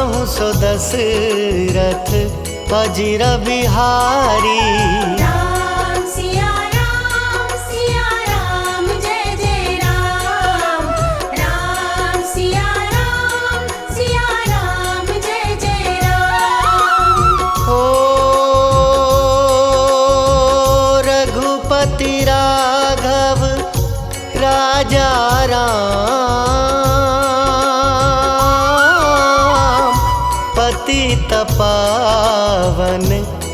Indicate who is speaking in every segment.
Speaker 1: कहूँ सो दशरथ अजिर बिहारी।
Speaker 2: राम सिया राम जय जय राम। राम सिया राम जय जय राम।
Speaker 1: हो रघुपति राघव राजा राम, पतित पावन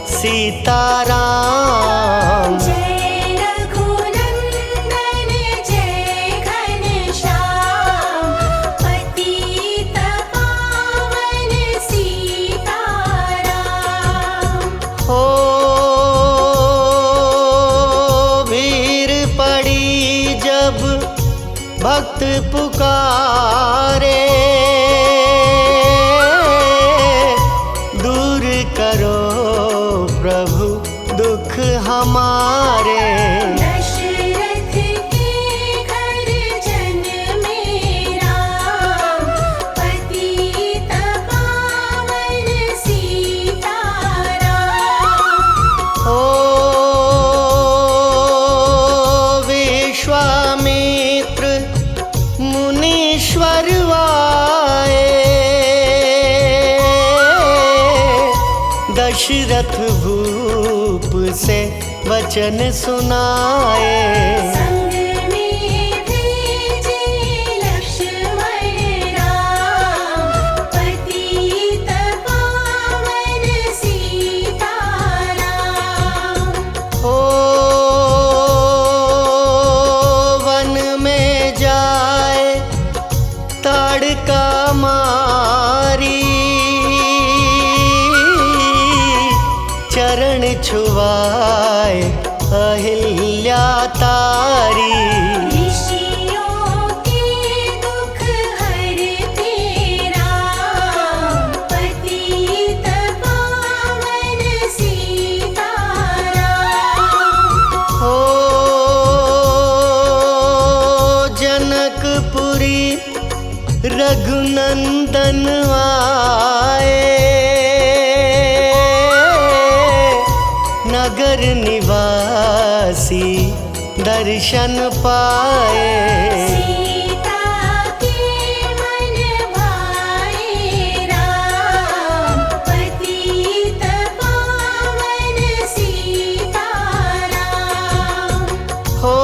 Speaker 1: सीताराम।
Speaker 2: जय रघुनंदन जय घनश्याम, पतित पावन सीताराम।
Speaker 1: हो भीड़ पड़ी जब भक्त पुकारे, दूर करो प्रभु दुख हमारे।
Speaker 2: दशरथ के घर जन में राम, पतित पावन सीताराम।
Speaker 1: हो विश्वामित्र मुनीश्वर आए, दशरथ भूप से वचन सुनाए।
Speaker 2: संग में भेजे लक्ष्मण राम, पतित पावन सीताराम।
Speaker 1: हो वन में जाए ताड़का मारी, चरण छुआए अहिल्या तारी।
Speaker 2: ऋषियों के दुख हरते राम, पतित पावन सीताराम।
Speaker 1: हो जनकपुरी रघुनंदन आए, नगर निवासी दर्शन पाए।
Speaker 2: सीता के मन भाए राम, पतित पावन सीताराम।
Speaker 1: हो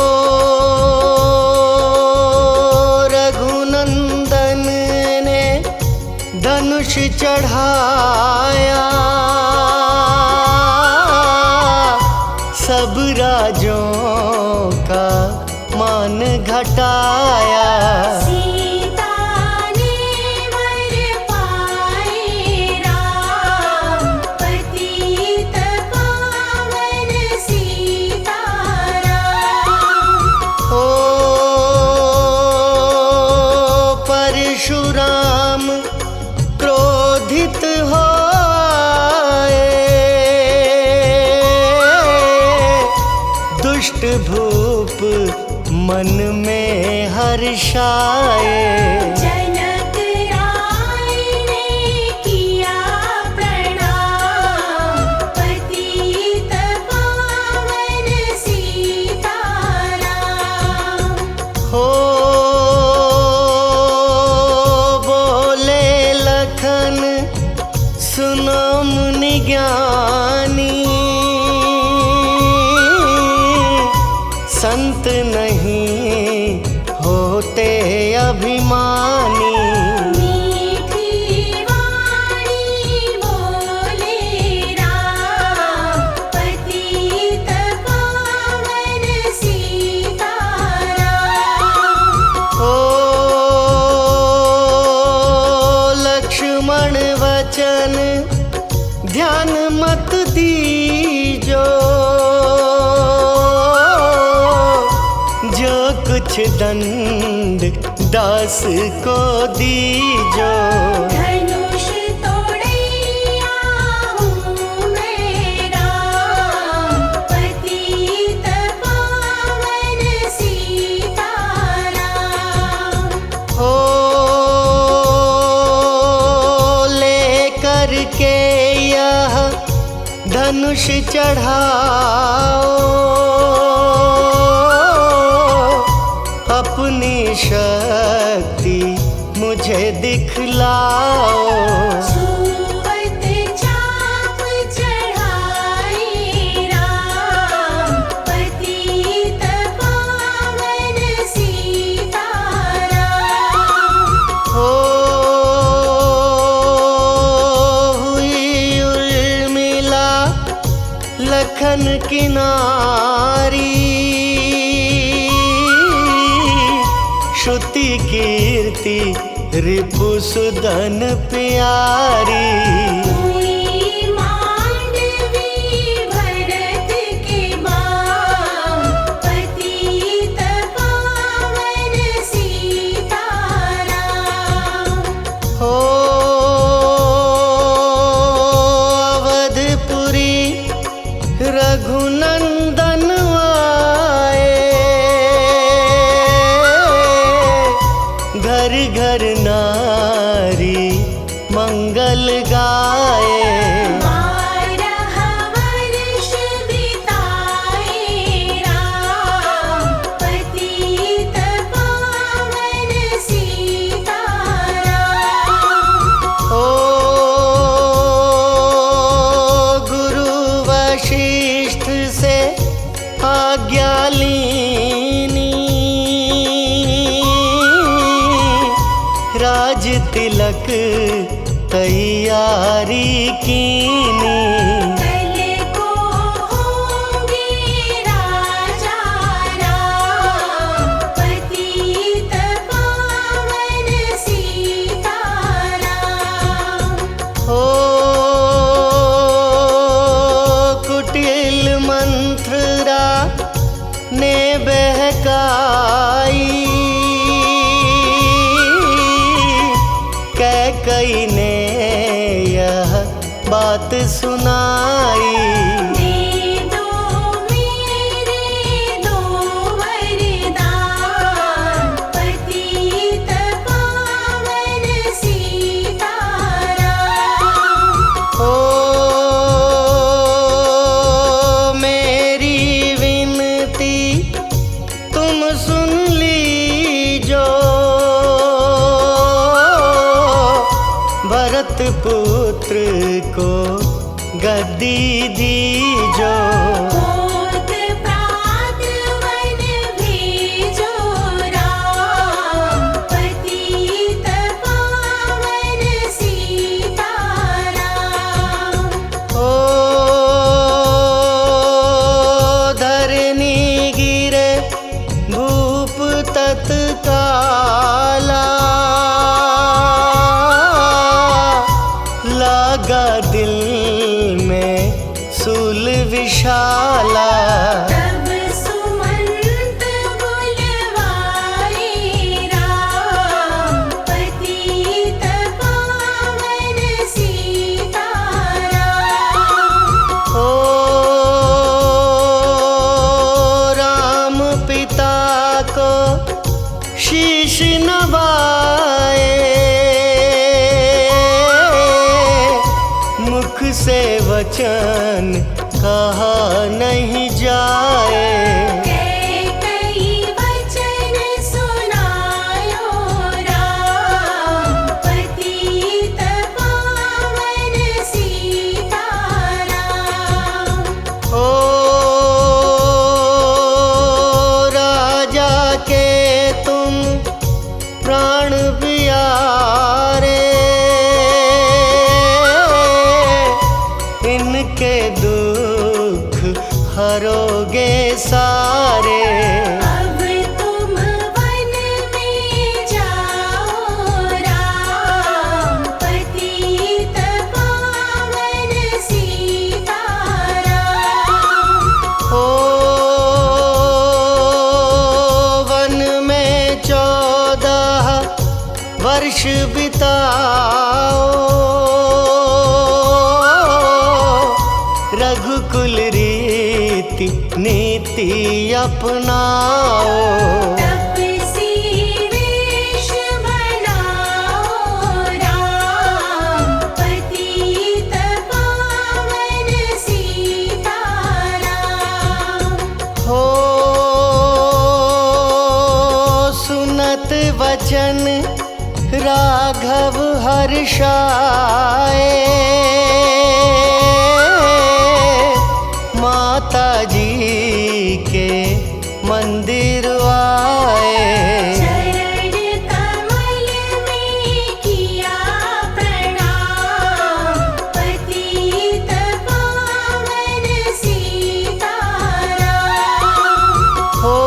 Speaker 1: रघुनंदन ने धनुष चढ़ाया, सब राजों का मान घटाया।
Speaker 2: सीता ने वर पाए राम, पतित पावन सीताराम।
Speaker 1: हो परशुराम क्रोधित होए, दुष्ट भूप मन में हर्षाए।
Speaker 2: जनक राय ने किया प्रणाम, पतित पावन सीताराम।
Speaker 1: हो बोले लखन सुनो मुनि ज्ञानी, संत नहीं होते अभिमानी।
Speaker 2: मीठी वाणी बोले राम, पतित पावन सीताराम।
Speaker 1: हो लक्ष्मण वचन ध्यान मत दीजो, जो कुछ दंड दास को दीजो।
Speaker 2: धनुष तोड़ैया हूँ मैं राम, पतित पावन सीताराम।
Speaker 1: हो ले धनुष चढ़ाओ, अपनी शक्ति मुझे दिखलाओ।
Speaker 2: छुअत चाप चढ़ाए राम, पतित पावन सीताराम।
Speaker 1: हो हुई उर्मिला लखन की नारी, श्रुति कीर्ति रिपुसुदन प्यारी।
Speaker 2: हुई मांडवी भरत के बाम, पतित पावन सीताराम।
Speaker 1: हो अवधपुरी रघुनंदन आए, घर घर नारी मंगल गाए।
Speaker 2: बारह वर्ष बिताए राम, पतित पावन सीताराम।
Speaker 1: ओ गुरु वशिष्ठ से आज्ञा लीनी, राज तिलक तैयारी कीनी।
Speaker 2: कल को होंगे राजा राम, पतित पावन सीताराम।
Speaker 1: हो कुटिल मंत्रा ने बहकाई, कैकई ने यह बात सुनाई।
Speaker 2: दे दो मेरे दो वरदान, पतित पावन सीताराम।
Speaker 1: ओ मेरी विनती तुम सुन लीजो, भरत पुत्र को गद्दी दीजो।
Speaker 2: होत प्रात वन भेजो राम, पतित पावन सीताराम।
Speaker 1: ओ धरनी गिरे भूप तत्काला, लागा दिल में सूल विशाला।
Speaker 2: तब सुमंत बुलवाए राम, पतित पावन सीताराम।
Speaker 1: ओ राम पिता को शीश नवाए, मुख से वचन कहा नहीं जाए।
Speaker 2: कई वचन सुनायो राम, पतित पावन सीताराम।
Speaker 1: ओ राजा के तुम प्राण प्यारे, इनके दुख हरोगे सारे।
Speaker 2: अब तुम वन में जाओ राम, पतित पावन सीताराम।
Speaker 1: ओ वन में 14 वर्ष बिताओ, रघुकुल रीति नीति अपनाओ।
Speaker 2: तपसी वेश बनाओ राम, पतित पावन सीताराम।
Speaker 1: सुनत वचन राघव हर्षाए। माता जी के मंदिर आए।
Speaker 2: चरण कमल में किया प्रणाम, पतित पावन सीताराम।
Speaker 1: हो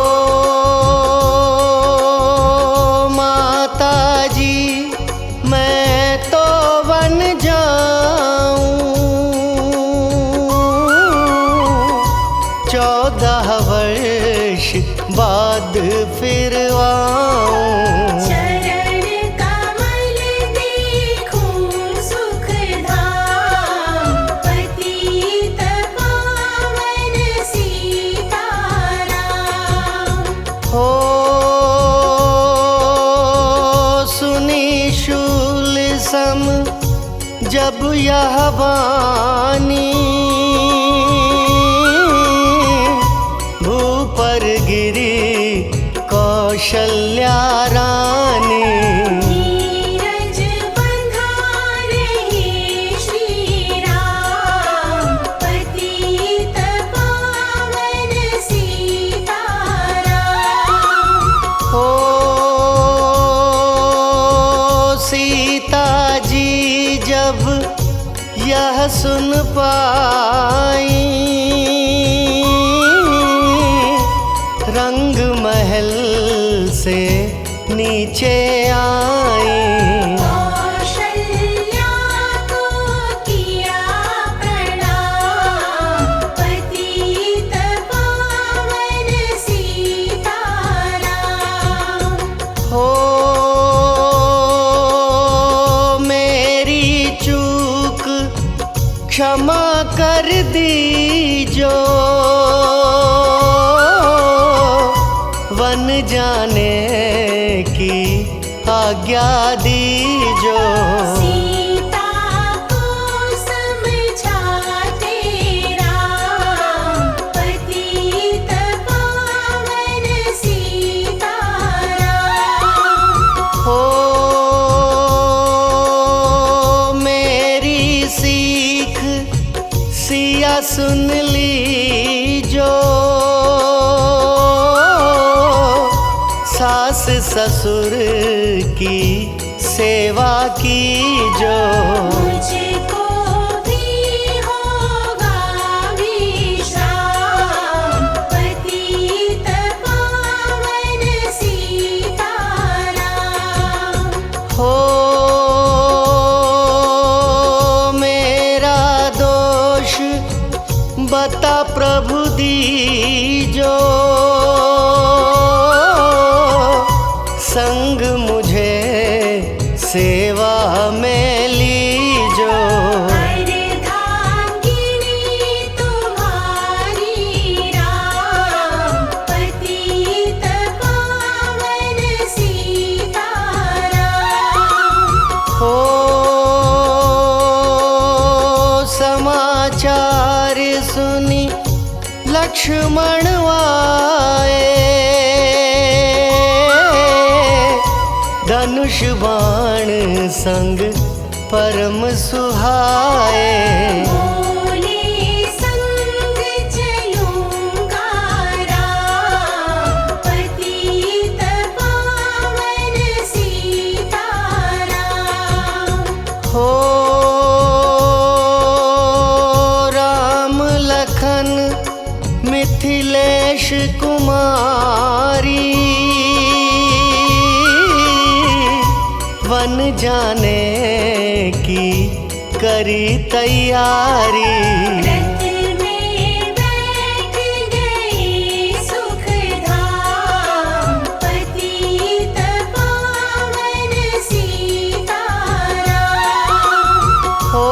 Speaker 1: माता जी मैं तो वन जाऊं, 14 वर्ष बाद फिर आऊं।
Speaker 2: चरण कमल देखूं सुखधाम, पतित पावन सीताराम।
Speaker 1: हो सुनी शूल सम जब यह वाणी, भूपर गिरी कौशल्या रानी।
Speaker 2: नीरज बंधा रहे श्री राम, पतित पावन सीताराम।
Speaker 1: हो सीता जी जब यह सुन पाई, रंग महल से नीचे आई।
Speaker 2: कौशल्या को किया प्रणाम, पतित पावन सीताराम।
Speaker 1: हो मेरी चूक क्षमा कर दीजो, वन जाने की आज्ञा दीजो।
Speaker 2: सीता को समझाते राम, पतित पावन सीताराम।
Speaker 1: हो मेरी सीख सिया सुन लीजो, सास ससुर की सेवा कीजो।
Speaker 2: मुझको भी होगा विश्राम, पतित पावन सीताराम।
Speaker 1: हो मेरा दोष बता प्रभु दीजो, संग मुझे सेवा में लीजो।
Speaker 2: अर्धांगिनी तुम्हारी राम, पतित पावन सीताराम।
Speaker 1: हो समाचार सुनी लक्ष्मण आए, धनुष बाण संग परम सुहाए।
Speaker 2: बोले संग चलूंगा राम, पतित पावन सीताराम।
Speaker 1: हो राम लखन मिथिलेश कुमारी, वन जाने की करी तैयारी।
Speaker 2: रथ में बैठ गए सुखधाम, पतित पावन सीताराम।
Speaker 1: हो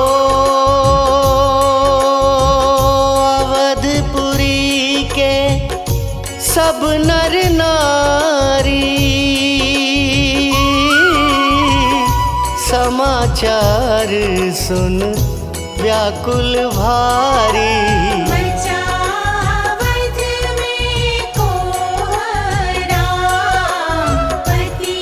Speaker 1: अवधपुरी के सब नर नारी, समाचार सुन व्याकुल भारी।
Speaker 2: मचावत में कोहराम, पति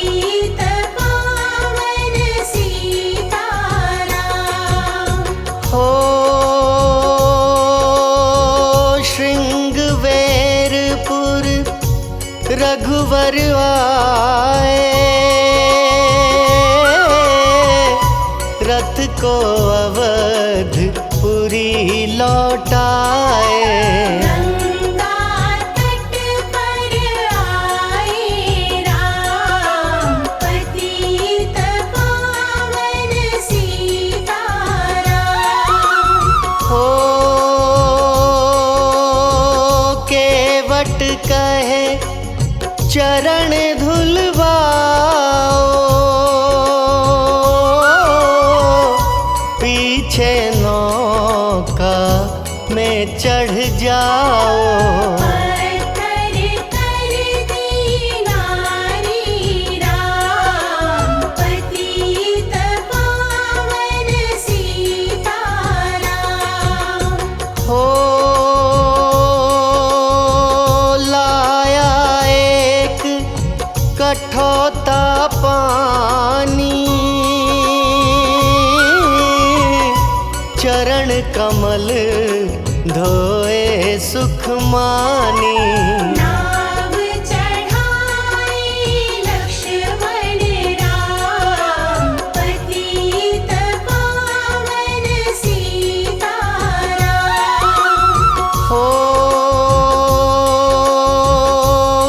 Speaker 1: रघुवर आए, रथ को अवधपुरी लौटाए।
Speaker 2: गंगा तट पर आए राम, पतित पावन सीताराम।
Speaker 1: हो केवट कहे चरण धुलवाओ, पीछे नौका में चढ़ जाओ।
Speaker 2: पत्थर कर दीनारी राम, पतित पावन सीताराम।
Speaker 1: हो लाया एक कठौता पानी, चरण कमल धोए सुख मानी।
Speaker 2: नाव चढ़ाए लक्ष्मण राम, पतित पावन सीताराम।
Speaker 1: हो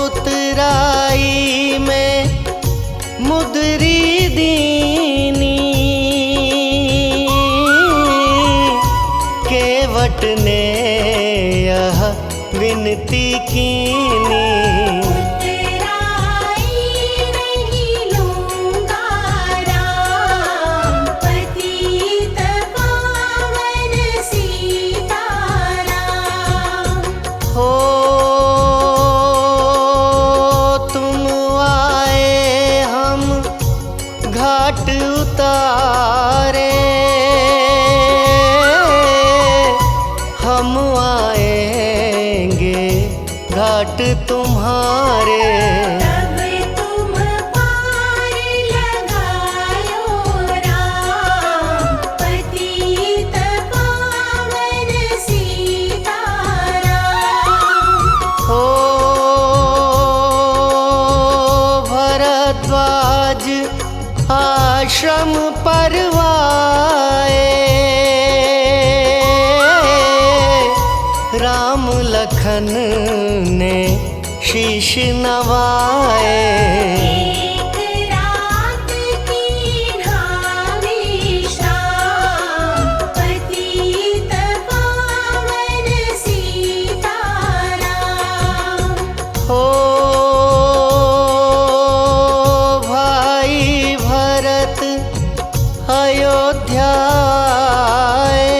Speaker 1: उतराई में मुदरी दीनी, केवट ने यह विनती कीनी।
Speaker 2: उतराई नहीं लूंगा राम, पतित पावन सीताराम।
Speaker 1: हो तुम आए हम घाट उतारे, हम आएंगे घाट तुम्हारे।
Speaker 2: तब तुम पार लगायो राम, पतित पावन सीताराम।
Speaker 1: हो भरद्वाज आश्रम परवाए, राम लखन ने शीश नवाए।
Speaker 2: एक रात की ढावी शाम, पतित पावन सीताराम।
Speaker 1: हो भाई भरत अयोध्या आए,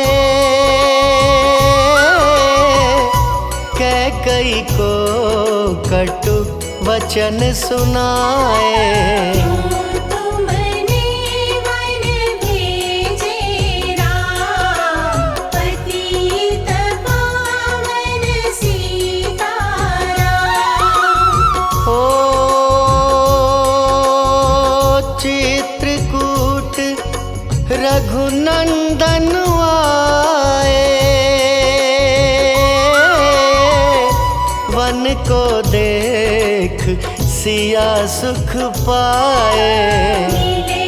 Speaker 1: कैकई को कटु वचन सुनाए।
Speaker 2: तुमने वन भेजे राम, पतित पावन सीताराम।
Speaker 1: हो चित्रकूट रघुनंदन आए, वन को देख सिया सुख पाए।
Speaker 2: मिले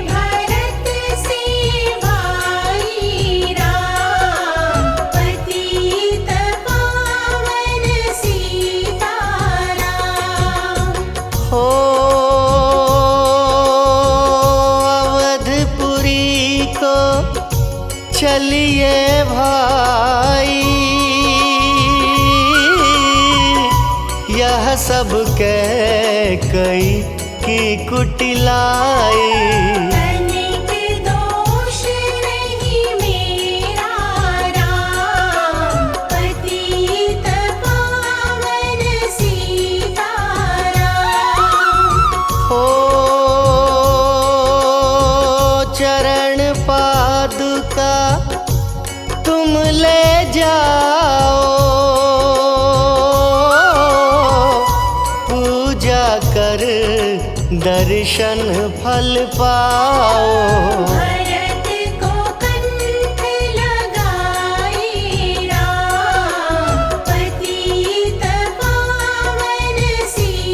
Speaker 2: भरत से भाई राम, पतित पावन सीताराम।
Speaker 1: हो अवधपुरी को चलिए भाई, यह सब कैकई की कुटिलाई।
Speaker 2: तनिक दोष नहीं मेरा राम, पतित पावन सीताराम।
Speaker 1: हो चरण पादुका तुम ले जाओ, पूजा कर दर्शन फल पाओ।
Speaker 2: भरत को कंठ लगाए राम, पतित पावन सीताराम।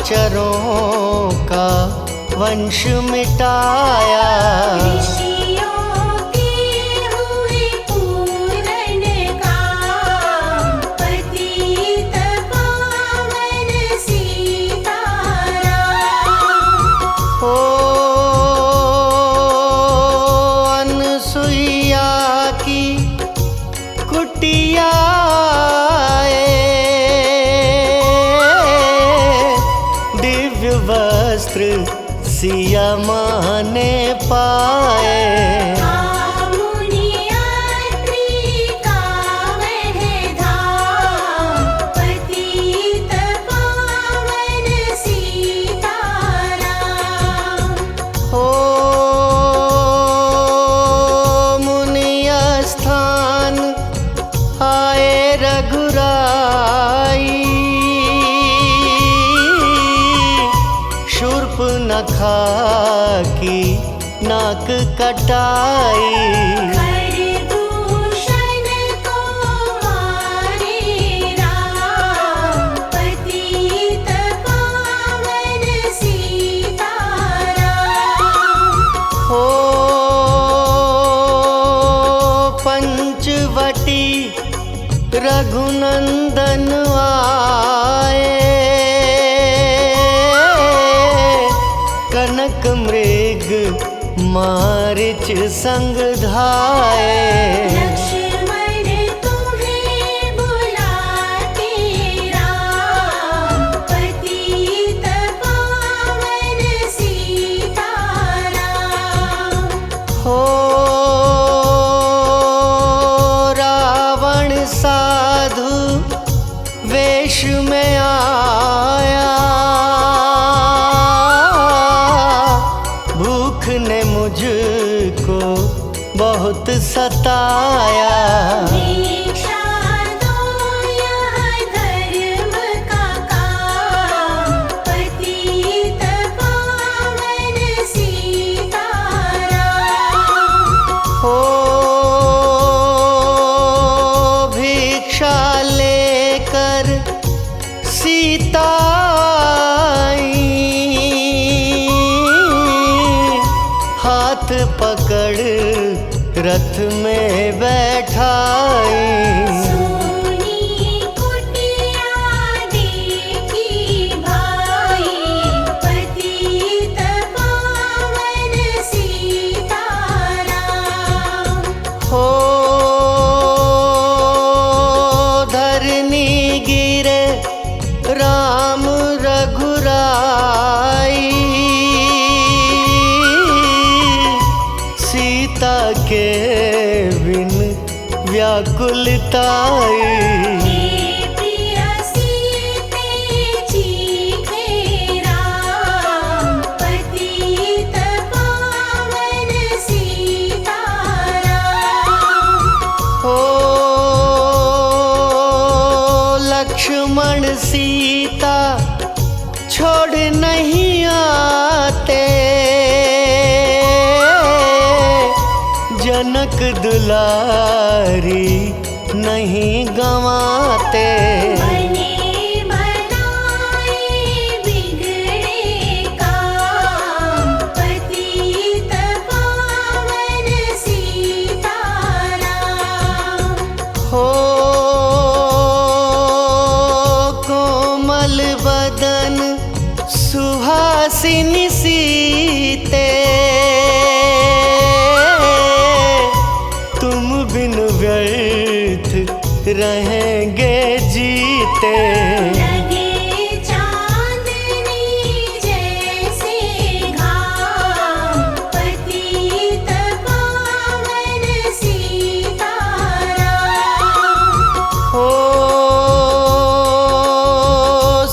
Speaker 1: निशाचरों का वंश मिटाया।
Speaker 2: ऋषियों के हुए पूर्ण काम, पतित पावन सीताराम।
Speaker 1: ओ अनसुईया की कुटिया दिव्य वस्त्र सिया माँ ने पाए।
Speaker 2: मुनियात्री का वह धाम, पतित पावन सीताराम।
Speaker 1: हो मुनिया स्थान आए रघुराई, शूर्पनखा की नाक कटाई।
Speaker 2: खरदूषण को मारे राम, पतित पावन सीताराम।
Speaker 1: हो पंचवटी रघुनंदन आए, कनक मृग मारिच संग धाए।
Speaker 2: लक्ष्मण तुम्हें बुलाते राम, पतित पावन सीताराम।
Speaker 1: हो रावण साधु वेश में आया, भूख ने मुझको बहुत सताया।
Speaker 2: दीक्षा दो यह धर्म का काम, पतित पावन सीताराम।
Speaker 1: हो भिक्षा लेकर सीता आई, हाथ पकड़ रथ में बैठाई।
Speaker 2: सोनी कुटिया देखी भाई, पतित पावन सीताराम।
Speaker 1: हो धरनी गिरे राम रघुराई, सीता के बिन व्याकुलताई।
Speaker 2: हे प्रिय सीते चीखे राम, पतित पावन सीताराम।
Speaker 1: हो लक्ष्मण सीता छोड़ नहीं आते, जनक दुलारी नहीं गंवाते।
Speaker 2: बने बनाए बिगड़े काम, पतित पावन सीताराम।
Speaker 1: हो कोमल बदन सुहासिनी सीते, तुम बिन व्यर्थ रहेंगे जीते।
Speaker 2: लगे चांदनी जैसे घाम, पतित पावन सीताराम।
Speaker 1: हो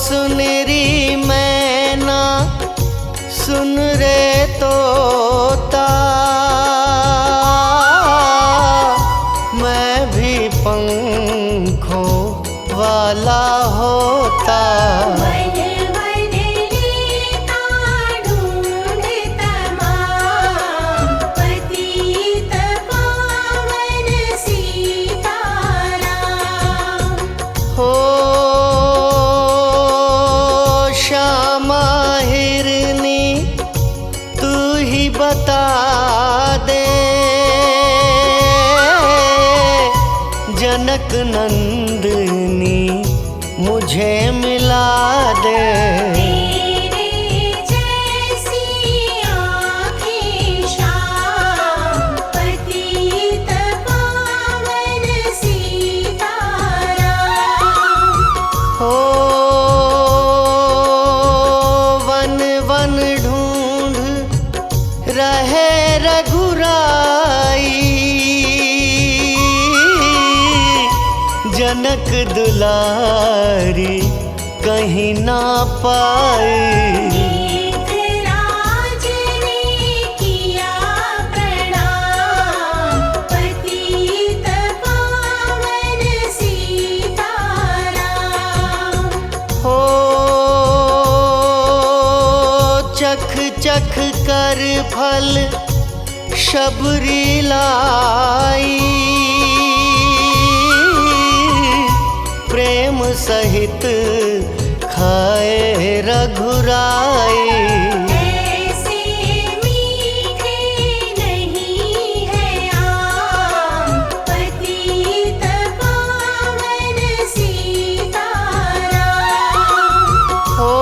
Speaker 1: सुनरी मैना सुन रे तोता, मैं भी पंखों वाला होता।
Speaker 2: वन वन लेता ढूंढ तमाम, पतित पावन सीताराम।
Speaker 1: हो श्याम मुझे मिला दे।
Speaker 2: तेरे जैसी आँखें श्याम पतित पावन सीताराम।
Speaker 1: हो वन वन ढूंढ रहे रघुराई, जनक दुलारी कहीं ना पाई।
Speaker 2: मेघराज ने किया प्रणाम पतित पावन सीताराम।
Speaker 1: हो चख चख कर फल शबरी लाई, प्रेम सहित खाए रघुराई।
Speaker 2: ऐसे मीठे नहीं है आम पतित पावन सीताराम।
Speaker 1: हो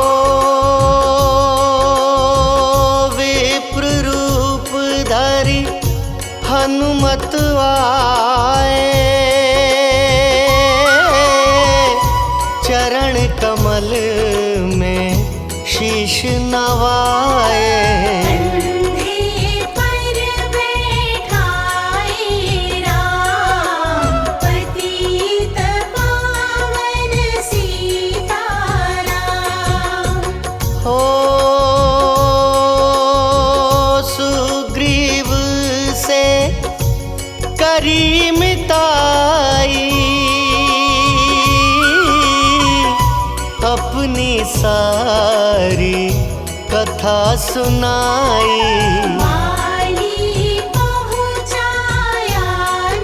Speaker 1: विप्र रूप धरि हनुमत आए, चरण कमल में शीश नवाए।
Speaker 2: कंधे पर बैठाए राम पतित पावन सीताराम।
Speaker 1: हो सुग्रीव से करी मिताई, अपनी सारी कथा सुनाई।
Speaker 2: वाली पहुँचाया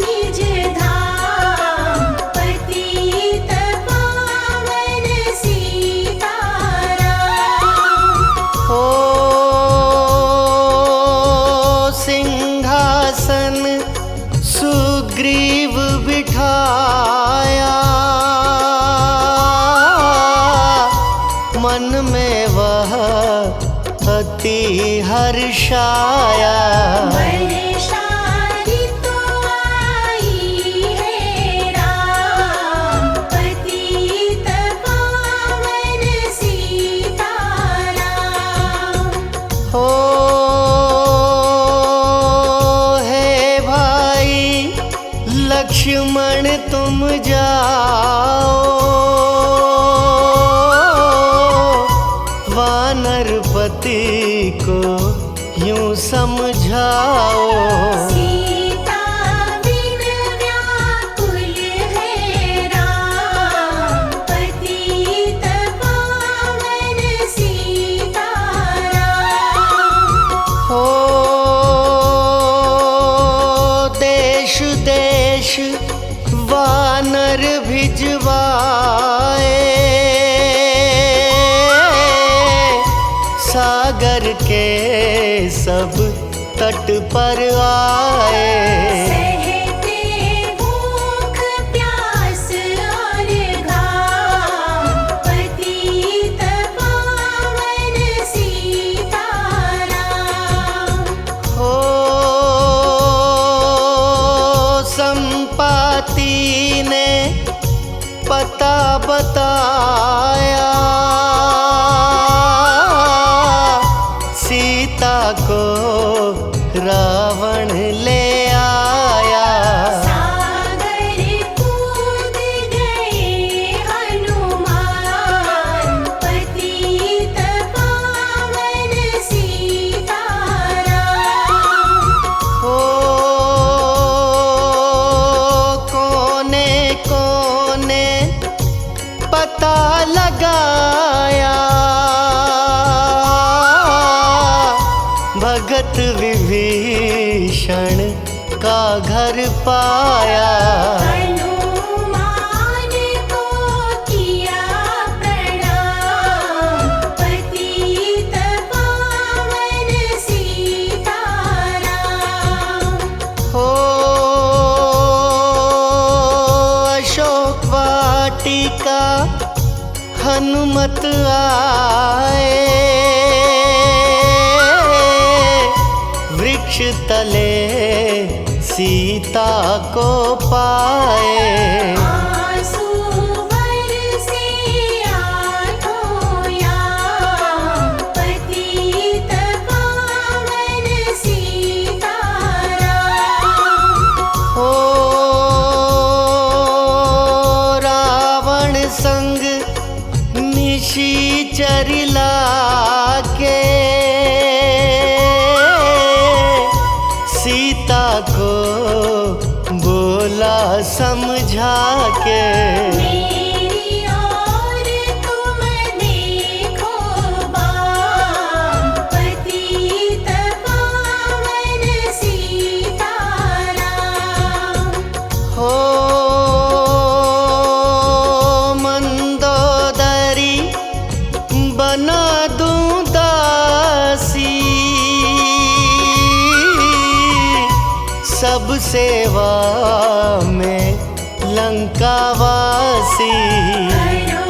Speaker 2: निज धाम पतित पावन सीताराम।
Speaker 1: हो सिंहासन सुग्रीव बिठाया, मन में वह अति हर्षाया।
Speaker 2: वर्षारी तो आई है राम पतित पावन सीताराम।
Speaker 1: हो हे भाई लक्ष्मण तुम जाओ, वानरपति को यूं समझाओ।
Speaker 2: सीता बिन व्याकुल है राम पतित पावन सीताराम।
Speaker 1: हो देश देश वानर भिजवाए, सागर के सब तट पर आए।
Speaker 2: सहते भूख प्यास और घाम पतित पावन सीताराम।
Speaker 1: हो संपाति ने पता बताया, सीता को रावण ले आया।
Speaker 2: सागर कूद गए हनुमान पतित पावन सीताराम।
Speaker 1: हो कोने कोने पता लगाया, भगत विभीषण का घर पाया।
Speaker 2: हनुमान को किया प्रणाम पतित पावन सीताराम।
Speaker 1: हो अशोक वाटिका हनुमत आए, वृक्ष तले सीता को पाए।
Speaker 2: आंसू बरसे आँखों याम, पतित पावन सीताराम।
Speaker 1: ओ रावण संग निशाचर लाके, सीता को बोला समझा के।
Speaker 2: मेरी ओर तुम देखो बाम, पतित पावन सीताराम।
Speaker 1: हो मंदोदरी बना दूं दासी, सब सेवा में लंकावासी।
Speaker 2: करो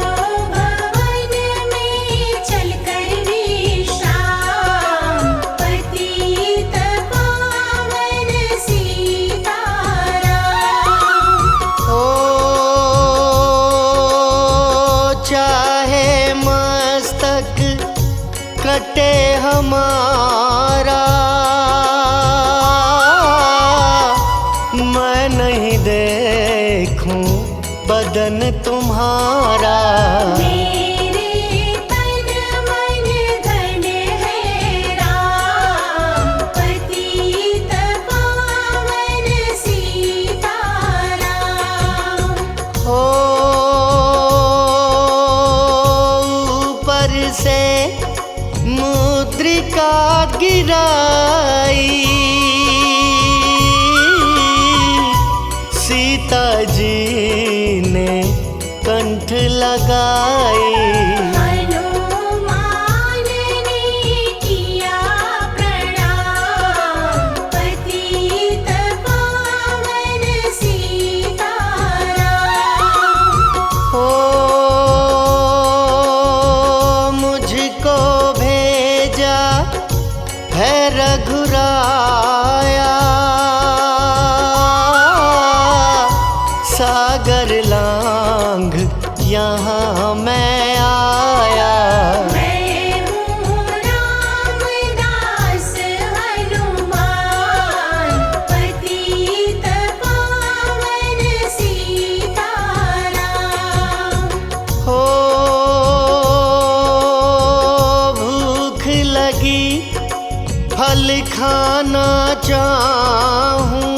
Speaker 2: भवन में चलकर विश्राम, पतित पावन सीताराम।
Speaker 1: ओ चाहे मस्तक कटे हमारा, मैं नहीं देखूं बदन तुम्हारा।
Speaker 2: मेरे तन मन धन है राम, पतित पावन सीताराम।
Speaker 1: हो ऊपर से मुद्रिका गिराई, सीता जी ने कंठ लगाई।
Speaker 2: हनुमान ने किया प्रणाम, पतित पावन सीताराम।
Speaker 1: हो मुझको भेजा है रघुराया, सागर लांघ यहाँ मैं आया।
Speaker 2: मैं हूँ रामदास हनुमान, पतित पावन सीताराम।
Speaker 1: हो भूख लगी फल खाना चाहूं,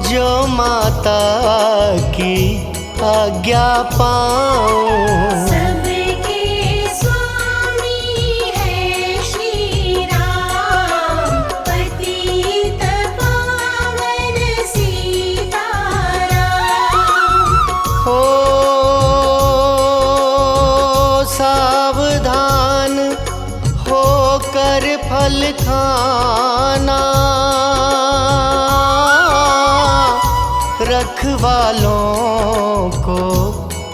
Speaker 1: जो माता की आज्ञा पाऊं।
Speaker 2: सबके स्वामी है श्री राम, पतित पावन सीताराम।
Speaker 1: हो सावधान होकर फल खाना, रखवालों को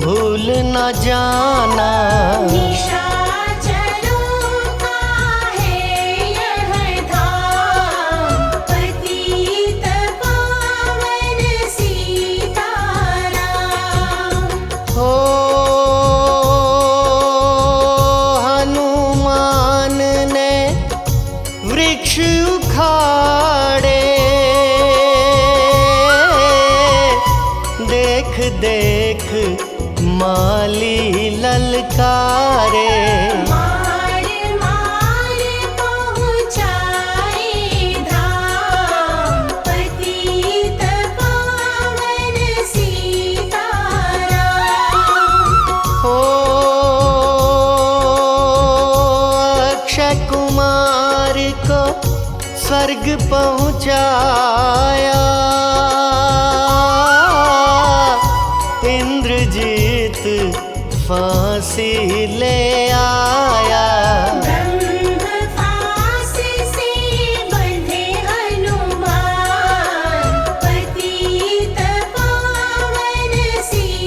Speaker 1: भूल न जाना।
Speaker 2: निशाचरों का है यह धाम, पतित पावन सीताराम।
Speaker 1: हो हनुमान ने वृक्ष उखाड़े, देख देख माली ललकारे।
Speaker 2: मार मार पहुँचाए धाम, पतित पावन सीताराम।
Speaker 1: हो अक्षय कुमार को स्वर्ग पहुँचाया, इंद्रजीत फांसी ले आया।
Speaker 2: ब्रह्म फांस से बंधे हनुमान, पतित पावन सीताराम।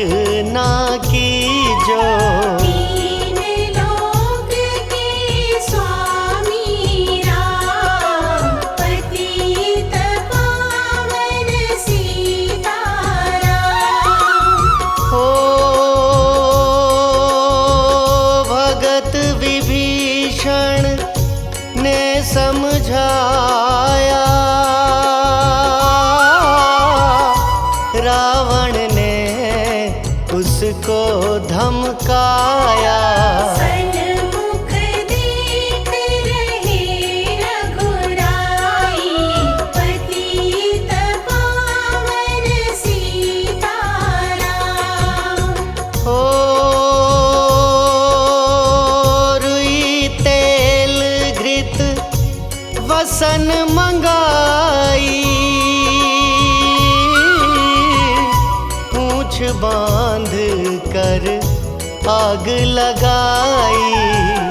Speaker 1: रचना की जो।
Speaker 2: तीन लोक के स्वामी राम, पतित पावन सीताराम।
Speaker 1: हो भगत विभीषण ने समझाया, रावण ने उसको धमकाया।
Speaker 2: सन्मुख देख रहे रघुराई, पतित पावन सीताराम।
Speaker 1: हो रुई तेल घृत वसन मंगाई, पूंछ बांध कर आग लगाई।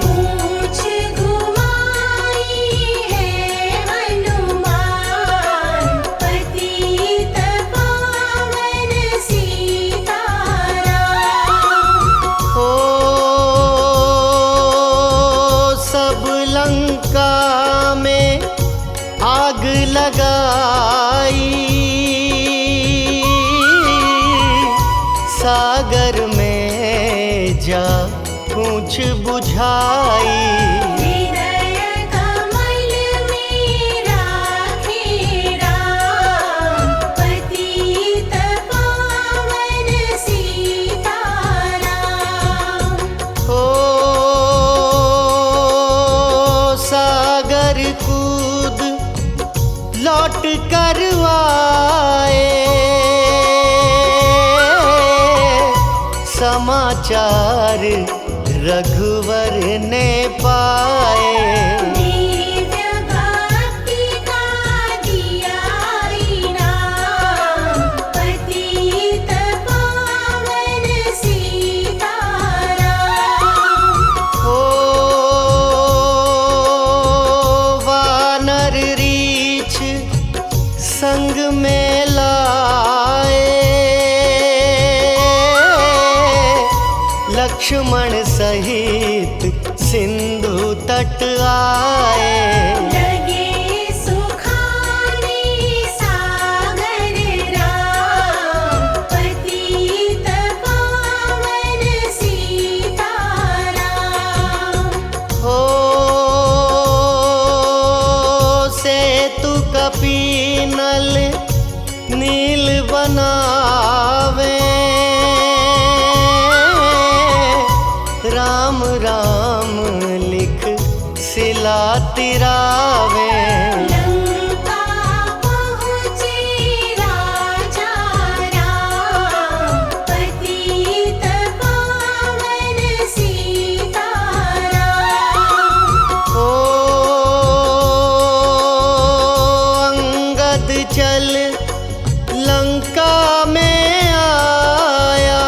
Speaker 2: पूंछ घुमाई है हनुमान, पतित पावन सीताराम।
Speaker 1: हो सब लंका में आग लगाई, सागर में जा पूंछ बुझाई।
Speaker 2: हृदय कमल में राखे राम, पतित पावन सीताराम।
Speaker 1: हो सागर कूद लौट कर आए, समाचार रघुवर ने पाए।
Speaker 2: दिव्य भक्ति का दिया इनाम, पतित पावन सीताराम।
Speaker 1: हो वानर रीछ संग में लाए, लक्ष्मण सहित सिंधु तट आए।
Speaker 2: लगे सुखाने सागर राम, पतित पावन सीताराम।
Speaker 1: हो सेतु कपीनल नील बनावे, राम राम लिख सिला तिरावे।
Speaker 2: लंका पहुँचे राजा राम, पतित पावन सीताराम।
Speaker 1: हो अंगद चल लंका में आया,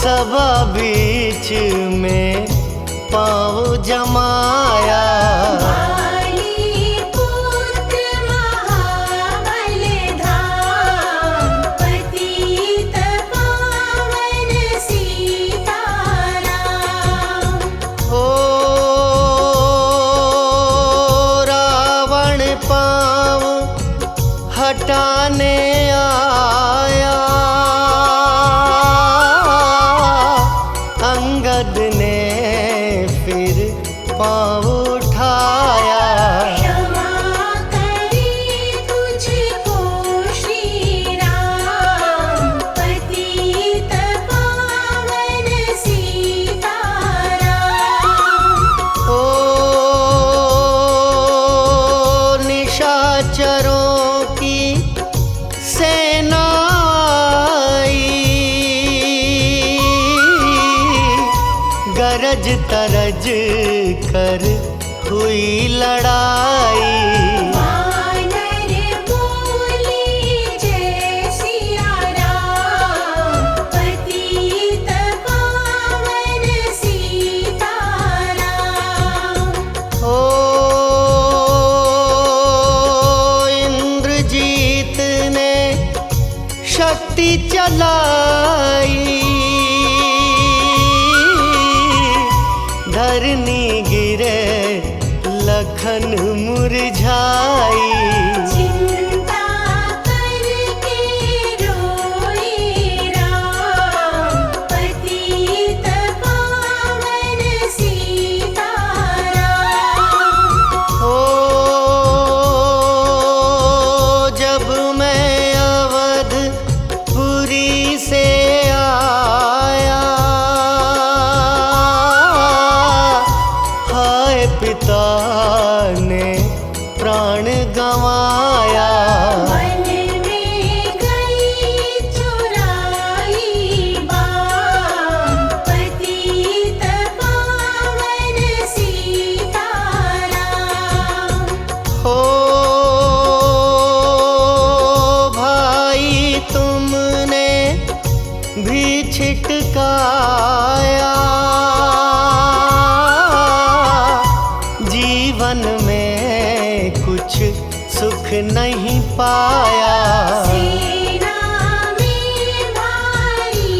Speaker 1: सभा बीच में पाँव जमाया।
Speaker 2: बाली पुत्र महाबल धाम, पतित पावन सीताराम।
Speaker 1: हो रावण पाँव हटाने आया, अंगद ने फिर पाँव उठाया।
Speaker 2: क्षमा करे तुझको श्री राम, पतित पावन सीताराम।
Speaker 1: हो निशाचरों की सेना आई, गरज तरज कर हुई लड़ाई।
Speaker 2: वानर बोले जय सिया राम, पतित पावन सीताराम।
Speaker 1: हो इंद्रजीत ने चलाई, धरनी गिरे लखन मुरझाई।
Speaker 2: चिंता करके रोई राम, पतित पावन सीताराम।
Speaker 1: ओ जब मैं अवधपुरी से आया, हाय पिता ने प्राण गंवाया।
Speaker 2: मन में गई चुराई बाम, पतित पावन सीताराम।
Speaker 1: हो भाई तुमने भी छिटकाया, जीवन में कुछ सुख नहीं पाया।
Speaker 2: सेना में भारी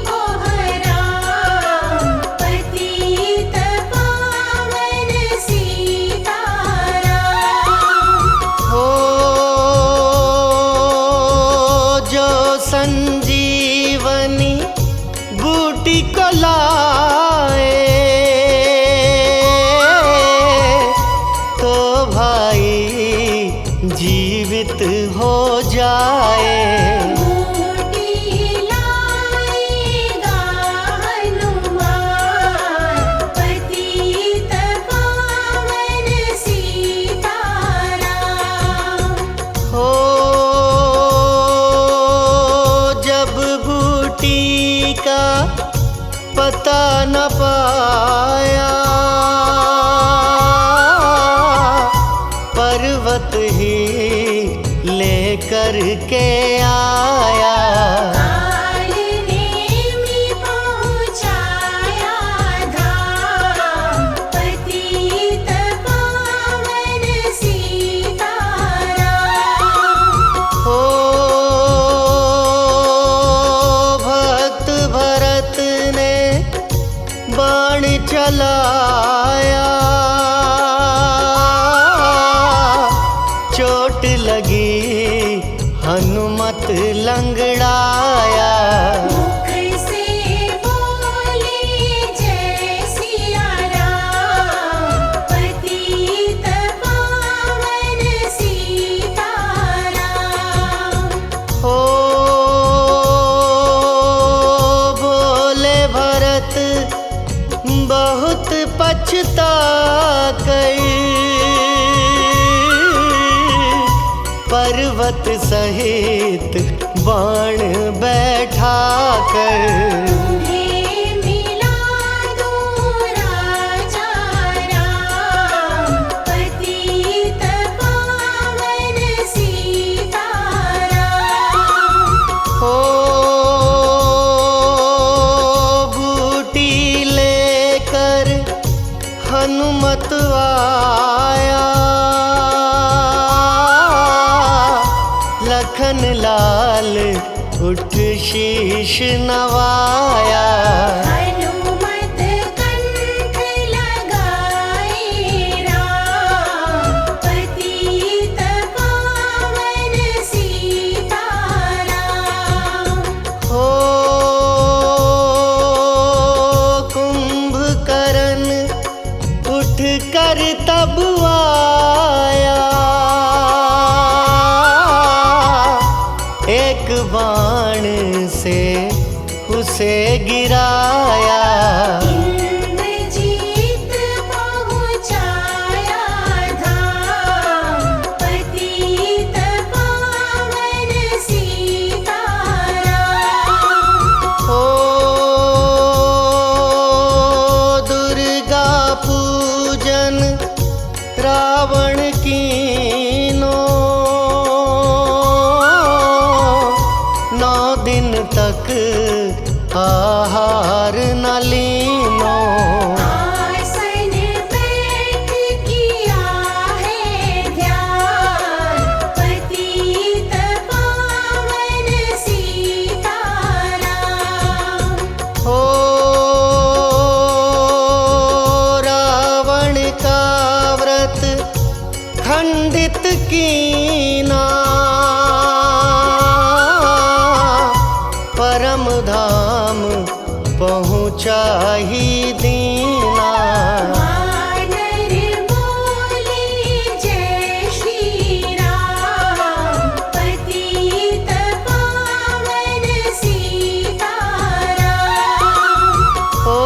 Speaker 2: कोहराम, पतित पावन सीताराम।
Speaker 1: हो जो संजीवनी बूटी को लाए, तो भाई जीवित हो जाए।
Speaker 2: बूटी लाएगा हनुमान, पतित पावन सीताराम।
Speaker 1: हो जब बूटी का पता न पाया, पर्वत ही लेकर के आया।
Speaker 2: काल नेमि पहुँचाया धाम, पतित पावन सीताराम।
Speaker 1: हो भक्त भरत ने बाण चलाया, चोट लगी हनुमत लंगड़ाया।
Speaker 2: मुख से बोले जय सिया राम, पतित पावन सीताराम।
Speaker 1: हो बोले भरत बहुत पछता कर, पर्वत सहित बाण बैठा कर।
Speaker 2: तुम्हें मिला दूं राजा राम, पतित पावन सीताराम।
Speaker 1: हो बूटी लेकर हनुमत आया, लखन लाल उठ शीश नवाया।
Speaker 2: हनुमत कंठ लगाए राम, पतित पावन सीताराम।
Speaker 1: हो कुंभकर्ण उठ कर तब आया, एक बाण से उसे गिराया।
Speaker 2: इंद्रजीत पहुँचाया धाम, पतित पावन सीताराम।
Speaker 1: हो दुर्गा पूजन रावण कीनो, 9 दिन तक आहार न लीनो।
Speaker 2: आसन बैठ किया है ध्यान, पतित पावन सीता।
Speaker 1: खंडित कीना, परम धाम पहुँचाही दीना।
Speaker 2: वानर बोले जय श्री राम, पतित पावन सीताराम।
Speaker 1: ओ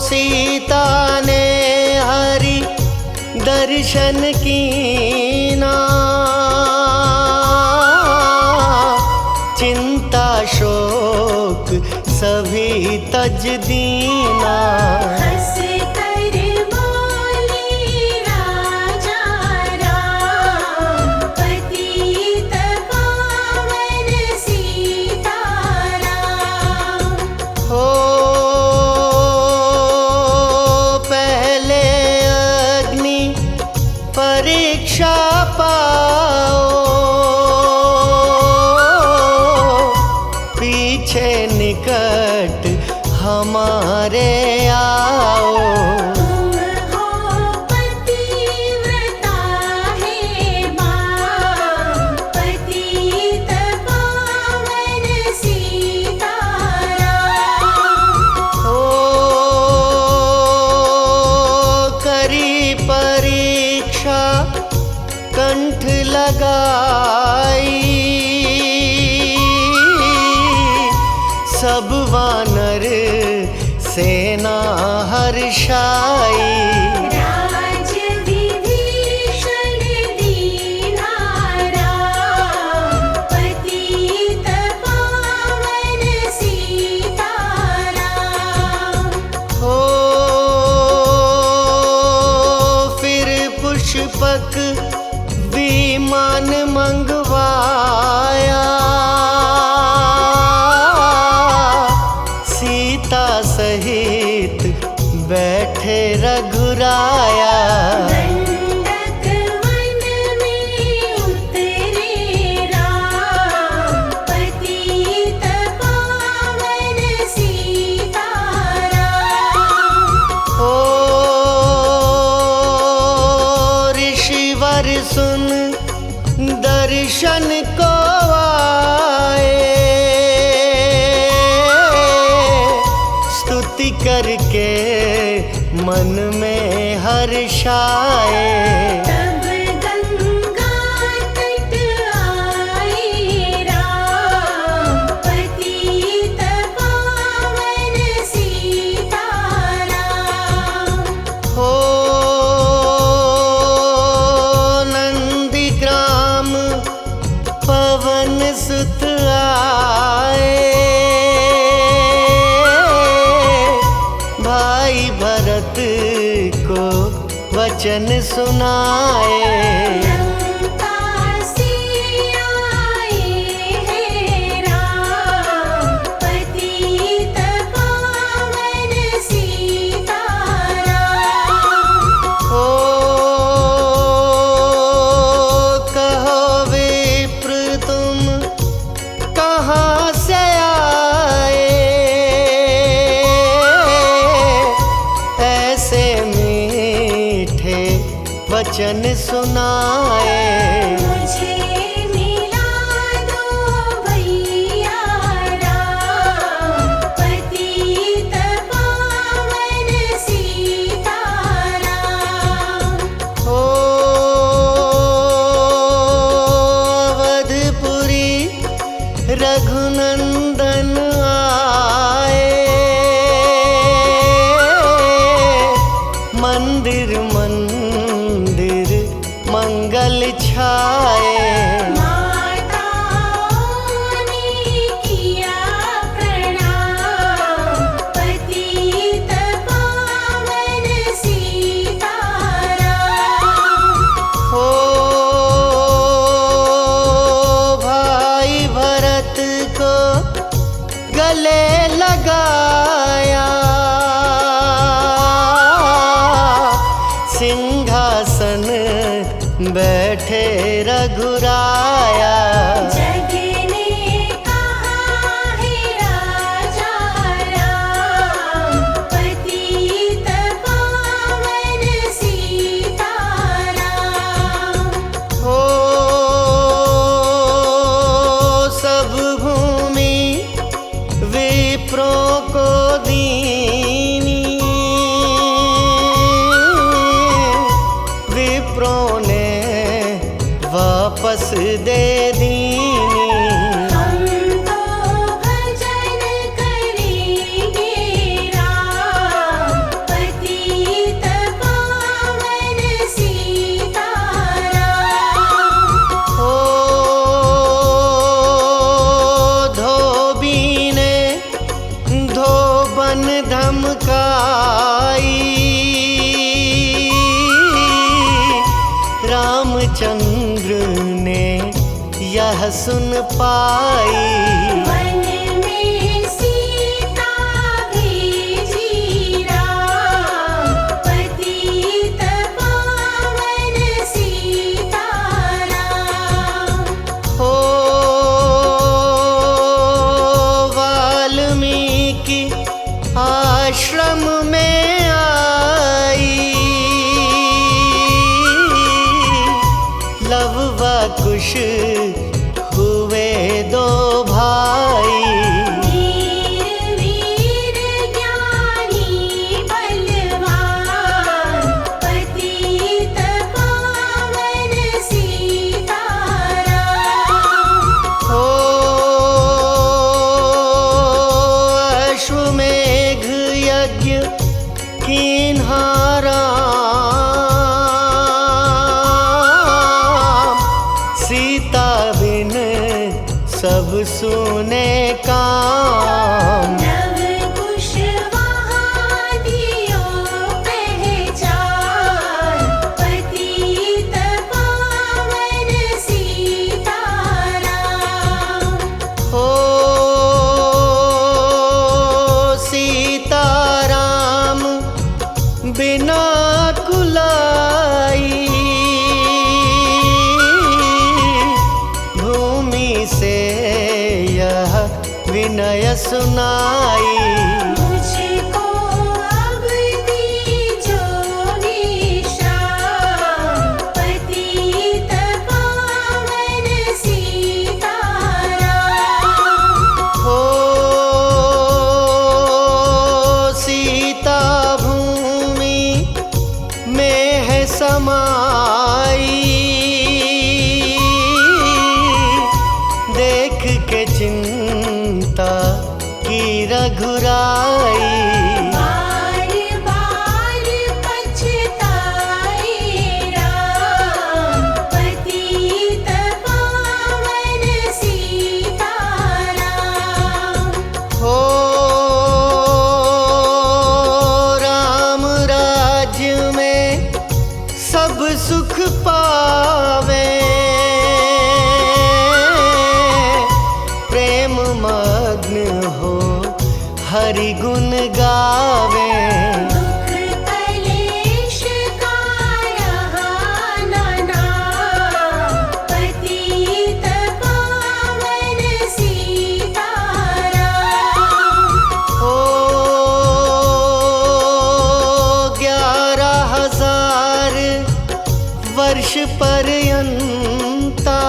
Speaker 1: सीता ने हरि दर्शन कीना, चिंता शोक सभी तज दीना।
Speaker 2: हंस कर बोले राजा राम, पतित पावन सीताराम।
Speaker 1: हो पहले अग्नि परीक्षा पाओ, पीछे निकट हमारे आओ।
Speaker 2: तुम हो पतिव्रता हे मां, पतित पावन सीताराम।
Speaker 1: हो करी परीक्षा कंठ लगाई, सब वानर सेना हर्षाई।
Speaker 2: राज विभीषण दीना राम, पतित पावन सीताराम।
Speaker 1: हो फिर पुष्पक विमान मंगवाया, सीता सहित बैठे रघुराया।
Speaker 2: दंडक वन में उतरे राम, पतित पावन सीताराम।
Speaker 1: ओ ऋषिवर सुन दर्शन को आए, स्तुति करके मन में हर्षाए।
Speaker 2: तब गंगा तट आए राम, पतित पावन सीताराम।
Speaker 1: हो नंदीग्राम पवन सुत आए, भाई भरत को वचन सुनाए।
Speaker 2: लंका से आए हैं राम, पतित पावन सीताराम।
Speaker 1: हो कहो विप्र तुम कहाँ से आए, ऐसे मीठे वचन सुनाए।
Speaker 2: मुझे मिला दो भैया राम, पतित पावन सीताराम।
Speaker 1: हो अवधपुरी रघुनंदन आए, मंदिर मंदिर मंगल छाए।
Speaker 2: माताओं ने किया प्रणाम, पतित पावन सीताराम।
Speaker 1: हो भाई भरत को गले लगाया, सिंहासन बैठे रघुराया।
Speaker 2: जग ने कहा है राजा राम, पतित पावन सीताराम।
Speaker 1: वापस दे दीनी।
Speaker 2: हम तो भजन करेंगे राम, पतित पावन सीताराम।
Speaker 1: ओ धोबी ने धोबन धमकाई, रामचंद्र ने यह सुन पाई।
Speaker 2: वन में सीता भेजी राम, पतित पावन सीताराम।
Speaker 1: हो वाल्मीकि आश्रम में आई, लव व कुश हुए दो भाई।
Speaker 2: वीर वीर ज्ञानी बलवान, पतित पावन सीताराम।
Speaker 1: हो अश्वमेघ यज्ञ कीन्हा राम, सीता बिन सब सुने काम।
Speaker 2: नव कुश वहाँ दियो पहचान, पतित पावन सीताराम।
Speaker 1: हो सीताराम बिना कुलाई, भूमि से यह विनय सुनाई।
Speaker 2: मुझको अब दीजो विश्राम, पतित पावन सीताराम।
Speaker 1: हो सीता भूमि में है समाई, देख के चिंता की रघुराई।
Speaker 2: बार बार पछताए राम, पतित पावन सीताराम।
Speaker 1: हो राम राज्य में सब सुख पावे, प्रेम मग्न हो हरि गुण गावे।
Speaker 2: दुख कलेश का यहाँ न नाम, पतित पावन सीताराम।
Speaker 1: हो 11,000 वर्ष पर्यंता,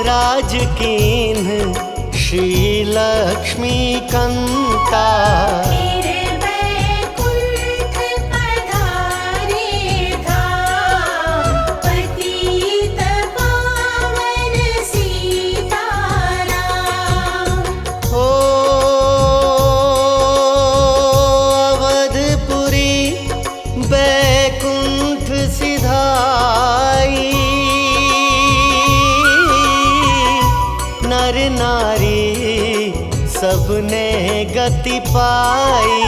Speaker 1: राज कीन्ह श्री लक्ष्मी कंता।
Speaker 2: फिर बैकुंठ पधारे धाम, पतित पावन सीताराम।
Speaker 1: हो अवधपुरी बैकुंठ सिधाई, नर नारी सबने गति पाई।